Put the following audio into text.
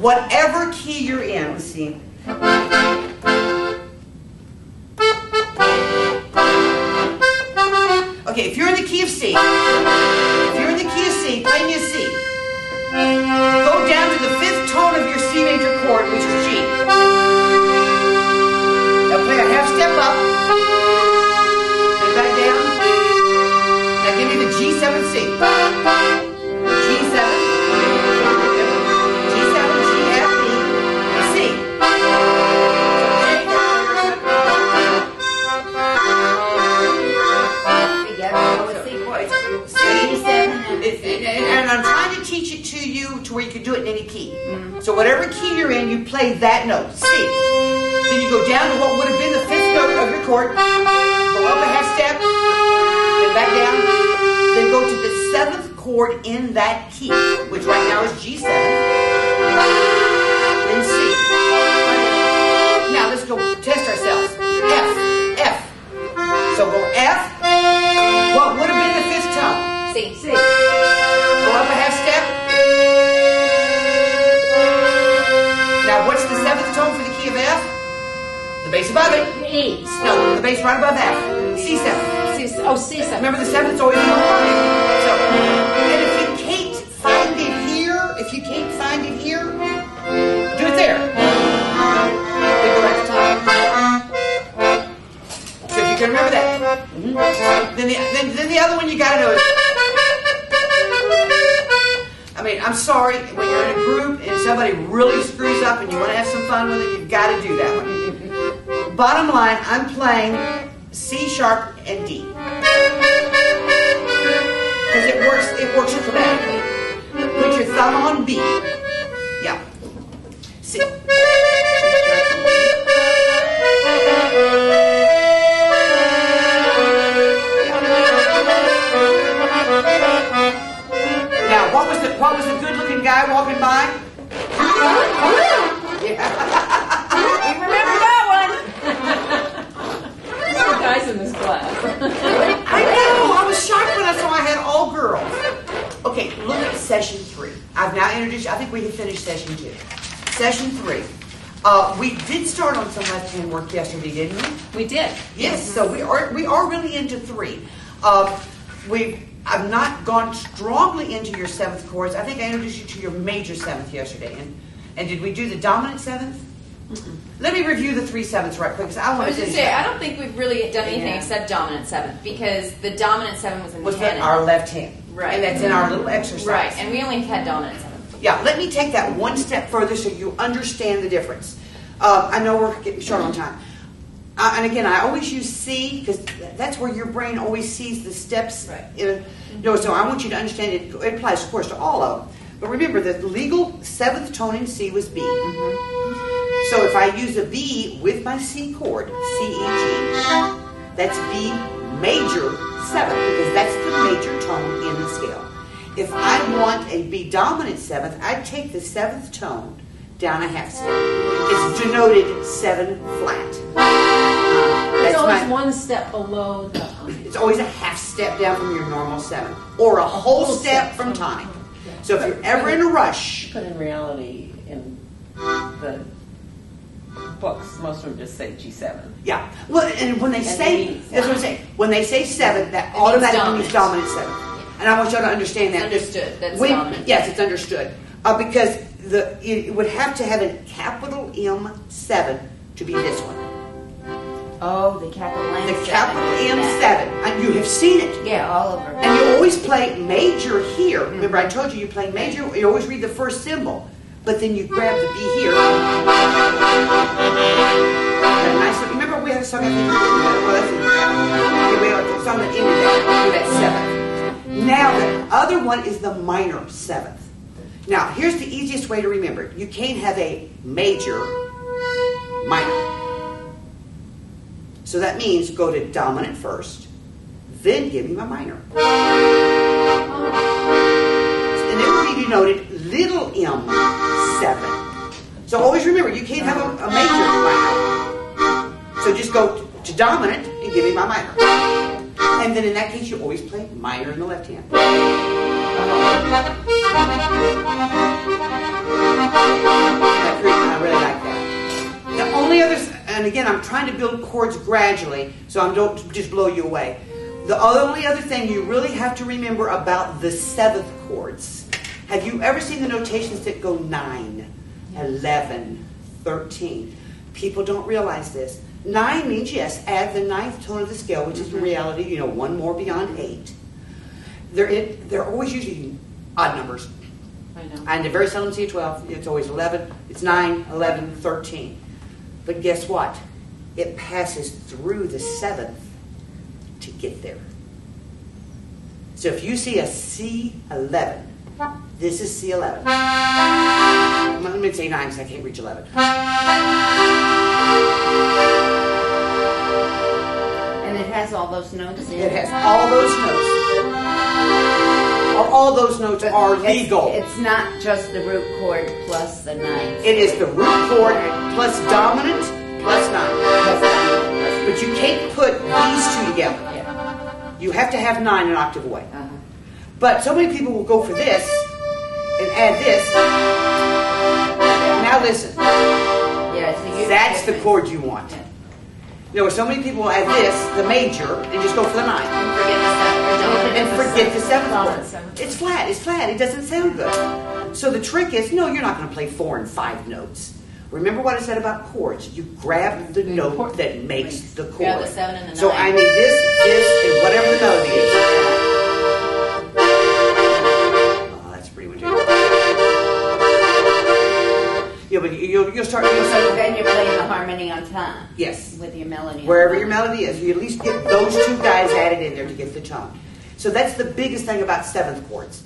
Whatever key you're in, let's see. Okay, if you're in the key of C, play me a C. Go down to the 5th tone of your C major chord, which is G. Now play a half step up. Play back down. Now give me the G7 C. G7, G7, G, F, B, C. And I'm trying to teach it to you to where you can do it in any key. So whatever key you're in, you play that note, C. Then you go down to what would have been the 5th note of your chord. Go up a half step, then back down. Then go to the 7th chord in that key, which right now is G7. Then C. Now let's go test ourselves. F, F. So go F. What would have been the 5th tone? C. C. Go up a half step. Now what's the 7th tone for the key of F? The bass above it. E. No, the bass right above F. C7. C7. Oh, C7. Remember the 7th's always in the line. So, and if you can't find it here, do it there. Then go back to top. So if you can remember that. Then the other one you gotta know is, I mean, I'm sorry, when you're in a group and somebody really screws up and you want to have some fun with it, you've got to do that one. Bottom line, I'm playing C sharp and D. Because it works chromatically. Put your thumb on B. Yeah. C. Now, what was the good-looking guy walking by? Yeah. We remember that one. There were guys in this class. I know. I was shocked when I saw I had all girls. Okay, look at session 3. I've now introduced. I think we have finished session 2. Session 3. We did start on some left-hand work yesterday, didn't we? We did. Yes. So we are really into 3. I've not gone strongly into your 7th chords. I think I introduced you to your major 7th yesterday. And did we do the dominant 7th? Mm-mm. Let me review the 3 7ths right quick, because I want to say I don't think we've really done anything except dominant 7th, because the dominant 7 was in the canon. Our left hand. Right. And that's in our little exercise. Right, and we only had dominant 7th. Yeah, let me take that one step further so you understand the difference. I know we're getting short on time. And again, I always use C, because that's where your brain always sees the steps. Right. So I want you to understand it applies, of course, to all of them. But remember, the legal 7th tone in C was B. So if I use a B with my C chord, C, E, G, that's B major 7th, because that's the major tone in the scale. If I want a B dominant 7th, I'd take the 7th tone down a half step. It's denoted 7 flat. It's always one step below the... It's always a half step down from your normal 7, or a whole step from time. So if you're ever in a rush... But in reality, in the books, most of them just say G7. Yeah. Well, and when they say... That's what I'm saying. When they say 7, that automatically means dominant 7. And I want you all to understand that. It's understood. That's dominant. Yes, it's understood. Because it would have to have a capital M7 to be this one. Oh, the capital M7. The capital M7. And you have seen it. Yeah, all over. And you always play major here. Remember, I told you play major. You always read the first symbol. But then you grab the B here. Nice. Remember, we had a song at the end of that. Song that ended that 7th. Now, the other one is the minor 7th. Now, here's the easiest way to remember it. You can't have a major minor. So that means go to dominant first, then give me my minor. And it will be denoted little m7. So always remember, you can't have a major minor. So just go to dominant and give me my minor. And then in that case, you always play minor in the left hand. I really like that. The only other, and again, I'm trying to build chords gradually, so I don't just blow you away. The only other thing you really have to remember about the seventh chords. Have you ever seen the notations that go 9, 11, 13? People don't realize this. 9 means, yes, add the 9th tone of the scale, which is the reality, you know, one more beyond 8. They're always usually odd numbers. I know. And they very seldom see a 12. It's always 11. It's 9, 11, 13. But guess what? It passes through the 7th to get there. So if you see a C11, this is C11. Let me say 9 because I can't reach 11. And it has all those notes in it. It has all those notes. Or all those notes are legal. It's not just the root chord plus the 9. It is the root chord plus dominant plus 9. But you can't put these two together. You have to have 9 an octave away. But so many people will go for this and add this. Now listen. That's the chord you want. You know, so many people will add this, the major, and just go for the 9. And forget the 7th chord. It's flat. It's flat. It doesn't sound good. So the trick is, no, you're not going to play 4 and 5 notes. Remember what I said about chords. You grab the note that makes the chord. Grab the 7 and the 9. So I mean this, and whatever the melody is. Oh, that's pretty much it. Yeah, but you'll start. So then you're playing the harmony on time. Yes. With your melody. Wherever your melody is, you at least get those 2 guys added in there to get the tone. So that's the biggest thing about 7th chords.